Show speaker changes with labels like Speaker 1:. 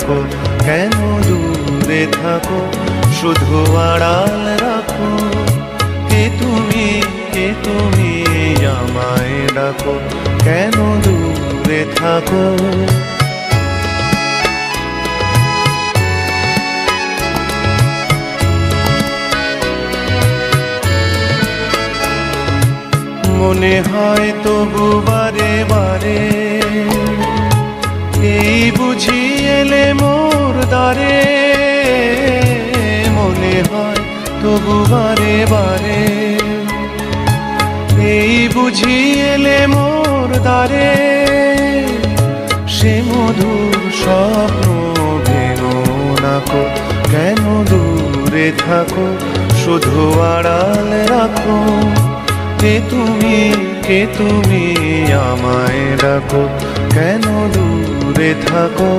Speaker 1: ডাকো, কেন দূরে থাকো, শুধু আড়াল রাখো। কে তুমি, কে তুমি, আমায় ডাকো, কেন দূরে থাকো। মনে হয় তবু বারে বারে, এই বুঝি এলে মোর দ্বারে। মনে হয় তবু বারে বারে, এই বুঝি এলে মোর দ্বারে। সে মধুর স্বপ্ন ভেঙো নাকো, কেন দূরে থাকো, শুধু আড়াল রাখো। কে তুমি, কে তুমি, আমায় ডাকো, কেন দূরে থাকো।